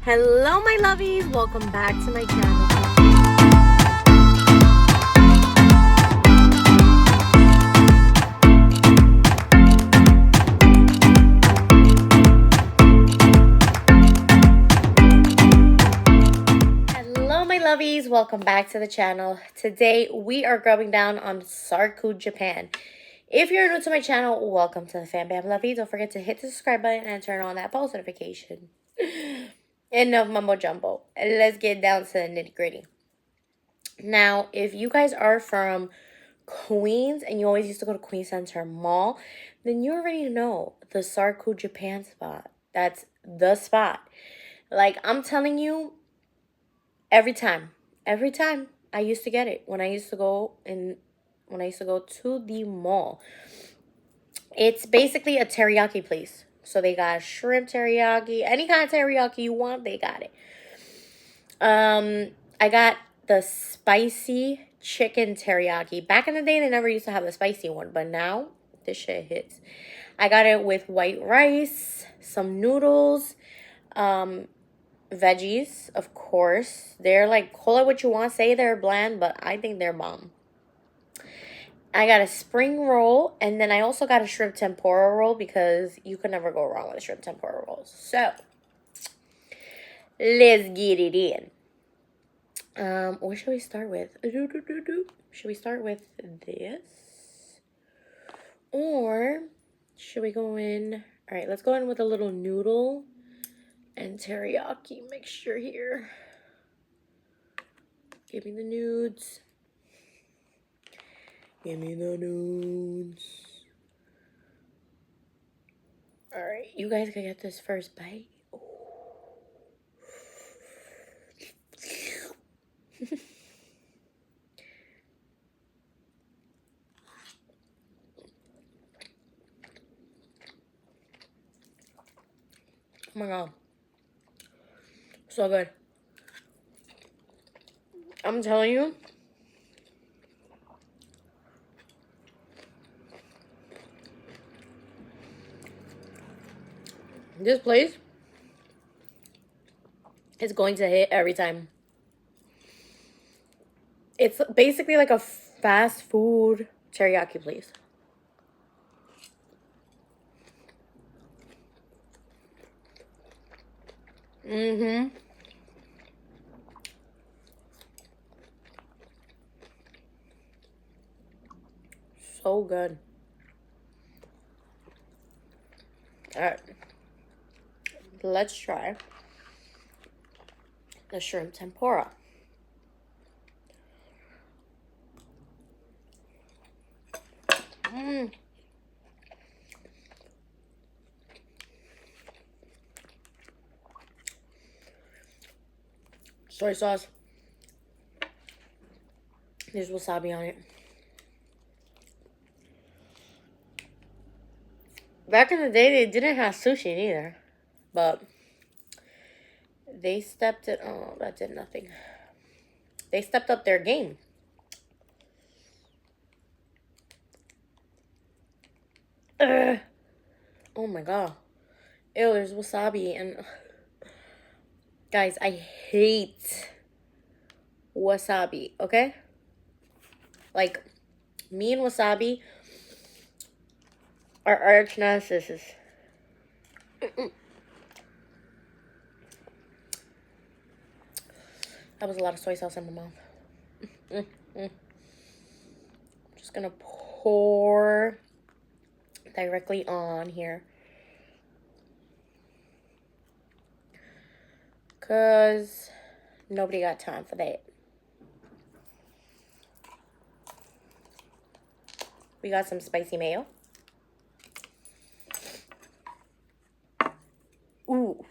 Hello, my lovies. Welcome back to my channel. Hello, my lovies. Welcome back to the channel. Today, we are grubbing down on Sarku, Japan. If you're new to my channel, welcome to the Fam Bam Lovey. Don't forget to hit the subscribe button and turn on that post notification. Enough mumbo jumbo. Let's get down to the nitty gritty. Now, if you guys are from Queens and you always used to go to Queens Center Mall, then you already know the Sarku Japan spot. That's the spot. Like, I'm telling you, every time I used to get it when I used to go to the mall. It's basically a teriyaki place. So they got shrimp teriyaki, any kind of teriyaki you want, they got it. I got the spicy chicken teriyaki. Back in the day, they never used to have the spicy one, but now this shit hits. I got it with white rice, some noodles, veggies, of course. They're like, call it what you want, say they're bland, but I think they're bomb. I got a spring roll, and then I also got a shrimp tempura roll because you could never go wrong with a shrimp tempura roll. So, let's get it in. What should we start with? Should we start with this? Or should we go in? All right, let's go in with a little noodle and teriyaki mixture here. Give me the nudes. Give me the nudes. All right, you guys can get this first bite. Oh my god. So good. I'm telling you. This place is going to hit every time. It's basically like a fast food teriyaki place. So good. Alright. Let's try the shrimp tempura. Soy sauce. There's wasabi on it. Back in the day, they didn't have sushi either. But they stepped it. Oh, that did nothing. They stepped up their game. Oh my god. Ew, there's wasabi. And guys, I hate wasabi, okay? Like, me and wasabi are arch nemesis. That was a lot of soy sauce in my mouth. I'm just gonna pour directly on here. Because nobody got time for that. We got some spicy mayo. Ooh.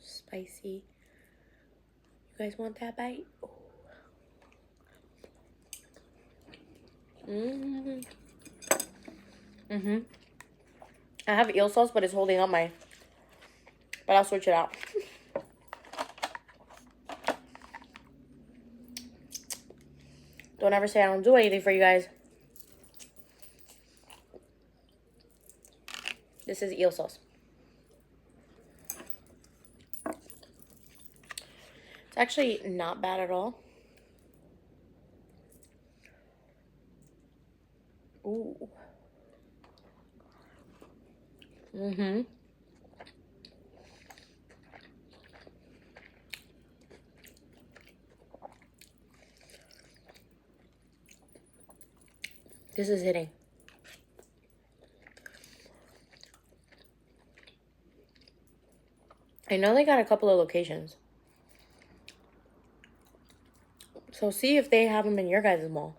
Spicy. You guys want that bite? Ooh. I have eel sauce, but it's holding up my... But I'll switch it out. Don't ever say I don't do anything for you guys. This is eel sauce. It's actually not bad at all. Ooh. Mm-hmm. This is hitting. I know they got a couple of locations. So see if they have them in your guys' mall.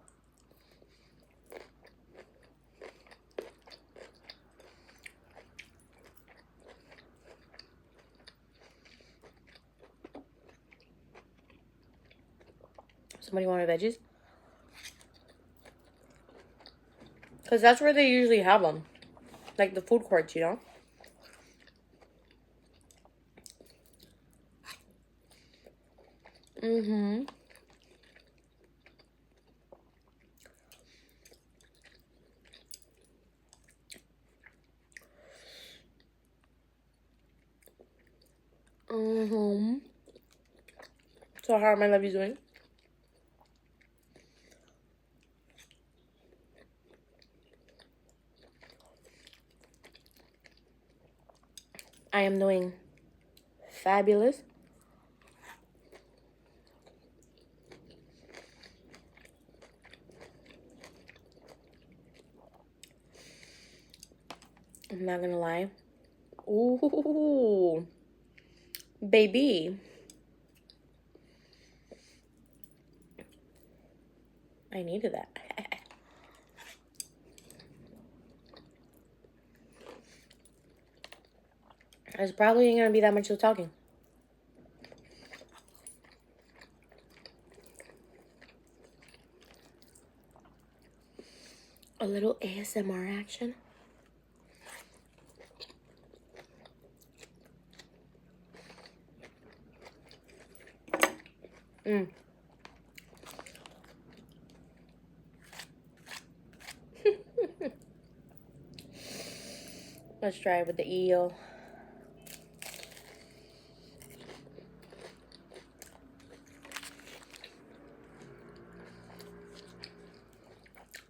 Somebody want veggies? Because that's where they usually have them. Like the food courts, you know? Mm-hmm. Mm-hmm. So how are my lovies doing? I am doing fabulous. I'm not gonna lie. Ooh, baby. I needed that. There's probably ain't gonna be that much of talking. A little ASMR action. Let's try it with the eel.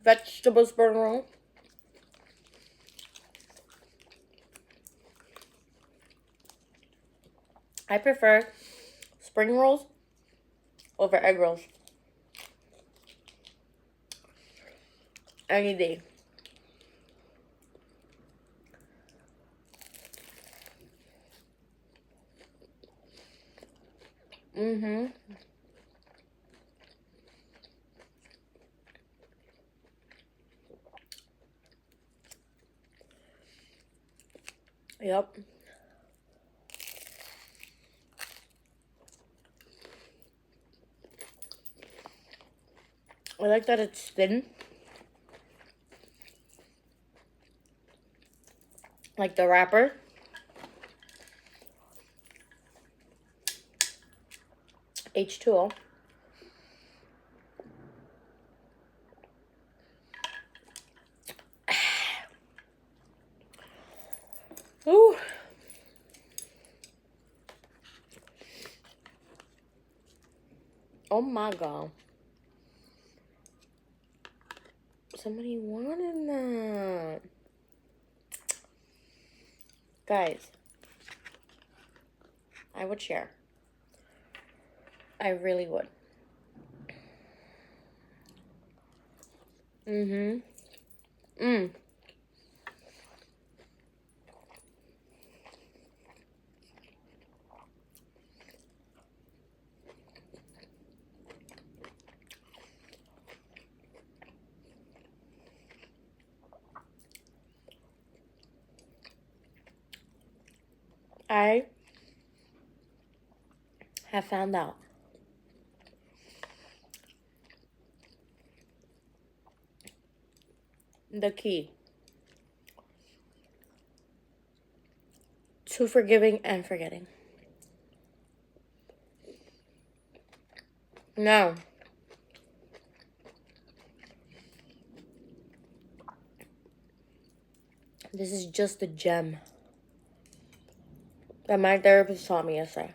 Vegetable spring roll. I prefer spring rolls over egg rolls. Any day. Mm-hmm. Yep. I like that it's thin. Like the wrapper. H2O. Ooh. Oh my god. Somebody wanted that. Guys, I would share. I really would. Mm-hmm. I have found out the key to forgiving and forgetting. Now, This is just a gem that my therapist taught me yesterday.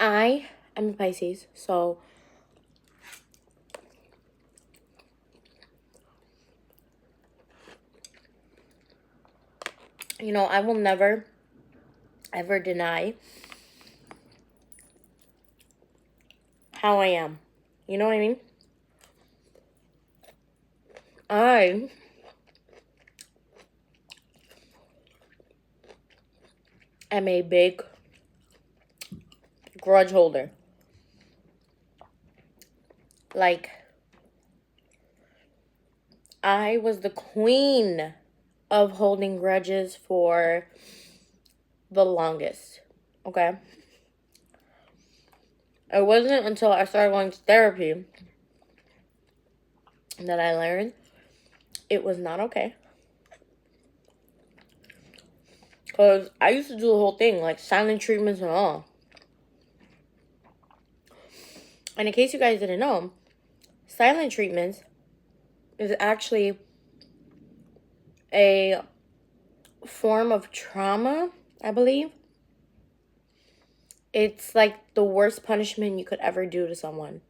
I am a Pisces, so you know, I will never ever deny how I am. You know what I mean? I am a big grudge holder. Like, I was the queen of holding grudges for the longest. Okay? It wasn't until I started going to therapy that I learned it was not okay. Because I used to do the whole thing, like silent treatments and all. And in case you guys didn't know, silent treatments is actually a form of trauma, I believe. It's like the worst punishment you could ever do to someone.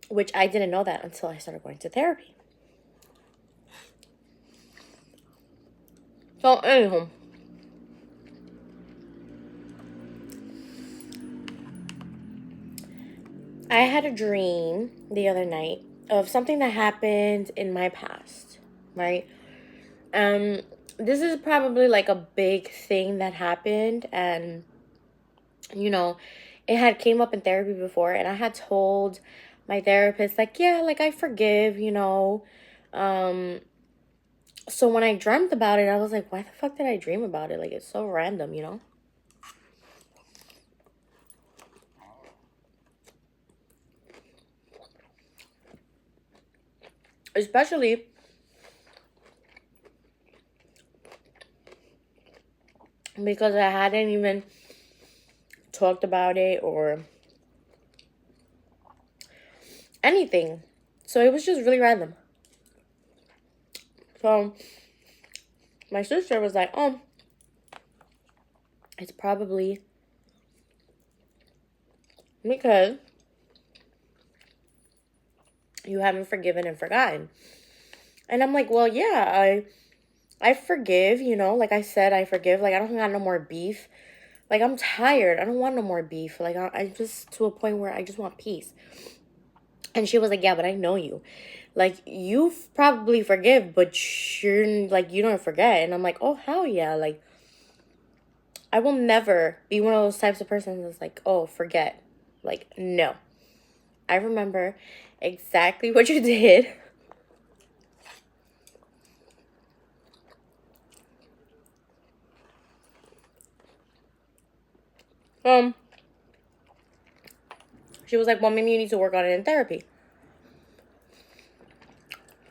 Which I didn't know that until I started going to therapy. So, anyhow, I had a dream the other night of something that happened in my past, right? This is probably like a big thing that happened, and you know, it had came up in therapy before, and I had told my therapist, like, yeah, like, I forgive, you know. So when I dreamt about it, I was like, why the fuck did I dream about it? Like, it's so random, you know? Especially because I hadn't even talked about it or anything. So it was just really random. So my sister was like, oh, it's probably because you haven't forgiven and forgotten. And I'm like, well, yeah, I forgive, you know, like I said, I forgive. Like, I don't got no more beef. Like, I'm tired. I don't want no more beef. Like, I just to a point where I just want peace. And she was like, yeah, but I know you. Like, you probably forgive, but you're, like, you don't forget. And I'm like, oh, hell yeah. Like, I will never be one of those types of persons that's like, oh, forget. Like, no. I remember exactly what you did. She was like, well, maybe you need to work on it in therapy.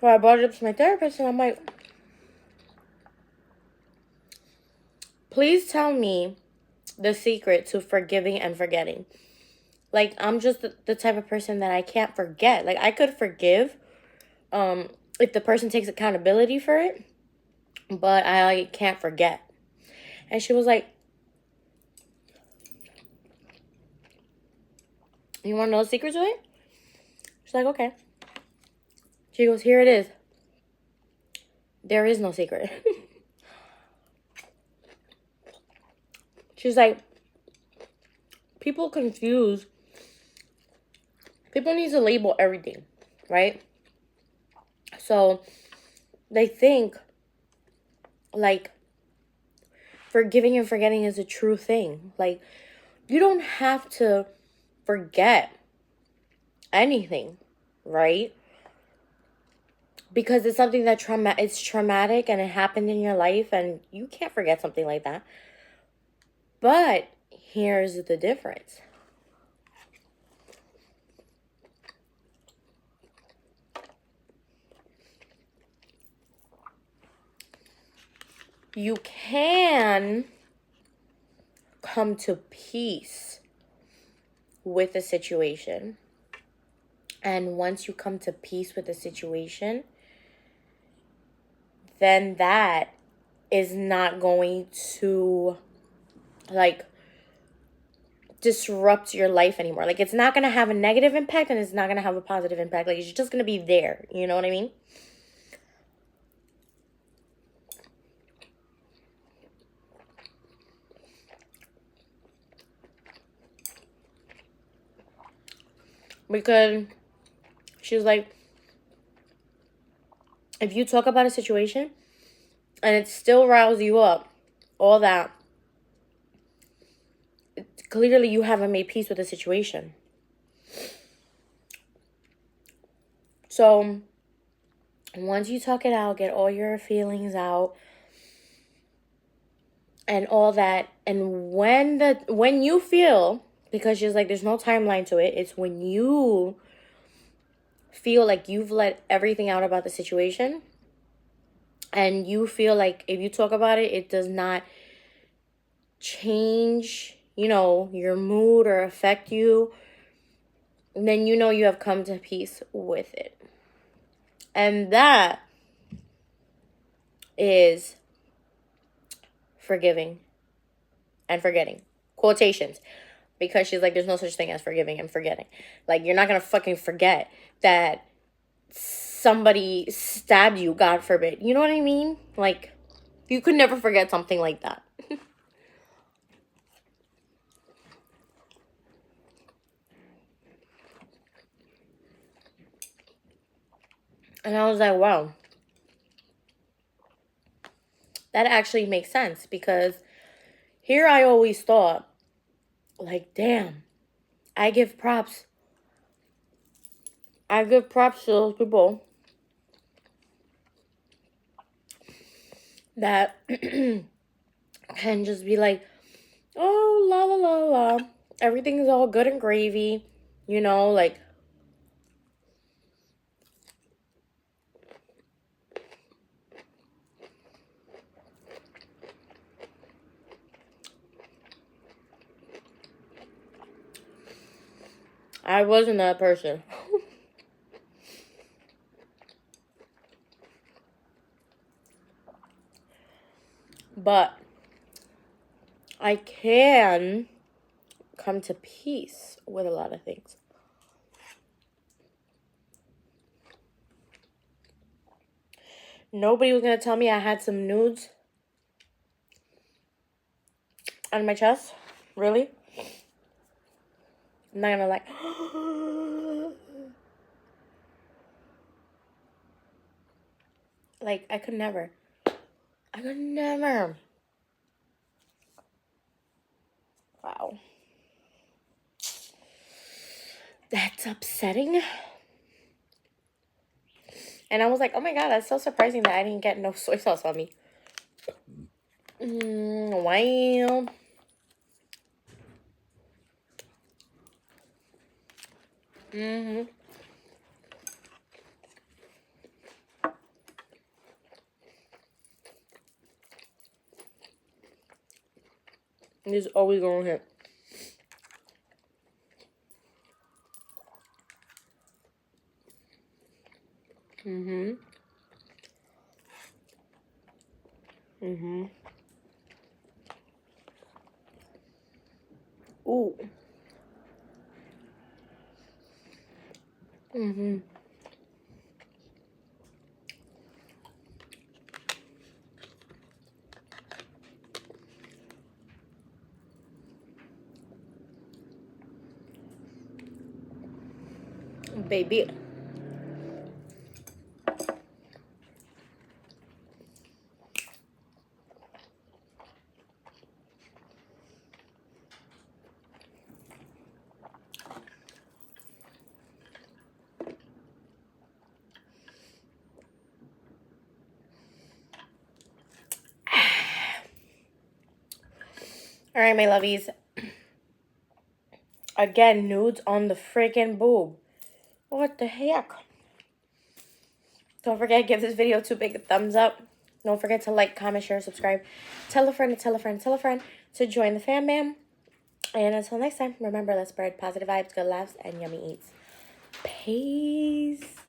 So I brought it up to my therapist, and I'm like, please tell me the secret to forgiving and forgetting. Like, I'm just the type of person that I can't forget. Like, I could forgive if the person takes accountability for it, but I can't forget. And she was like, you want to know the secret to it? She's like, okay. She goes, here it is. There is no secret. She's like, people need to label everything, right? So they think like forgiving and forgetting is a true thing. Like, you don't have to forget anything, right? Because it's something that it's traumatic and it happened in your life, and you can't forget something like that. But here's the difference. You can come to peace with the situation, And once you come to peace with the situation, then that is not going to, like, disrupt your life anymore. Like, it's not going to have a negative impact and it's not going to have a positive impact. Like, it's just going to be there. You know what I mean? Because she was like, if you talk about a situation and it still riles you up, all that, clearly you haven't made peace with the situation. So once you talk it out, get all your feelings out and all that, and when you feel, because she's like, there's no timeline to it, it's when you feel like you've let everything out about the situation and you feel like if you talk about it, it does not change, your mood or affect you, then you have come to peace with it. And that is forgiving and forgetting. Quotations. Because she's like, there's no such thing as forgiving and forgetting. Like, you're not going to fucking forget that somebody stabbed you, God forbid. You know what I mean? Like, you could never forget something like that. And I was like, wow. That actually makes sense, because here I always thought, like, damn, I give props to those people that can just be like, oh, la, la, la, la. Everything is all good and gravy. Like, I wasn't that person. But I can come to peace with a lot of things. Nobody was going to tell me I had some nudes on my chest. Really? I'm not going to like... Like, I could never. Wow. That's upsetting. And I was like, oh my God, that's so surprising that I didn't get no soy sauce on me. Wow. It's always gonna hit. Ooh. Baby. All right, my lovies. Again, nudes on the freaking boob. What the heck? Don't forget, give this video too big a thumbs up. Don't forget to like, comment, share, subscribe. Tell a friend to tell a friend, tell a friend to join the fam bam. And until next time, remember, let's spread positive vibes, good laughs, and yummy eats. Peace.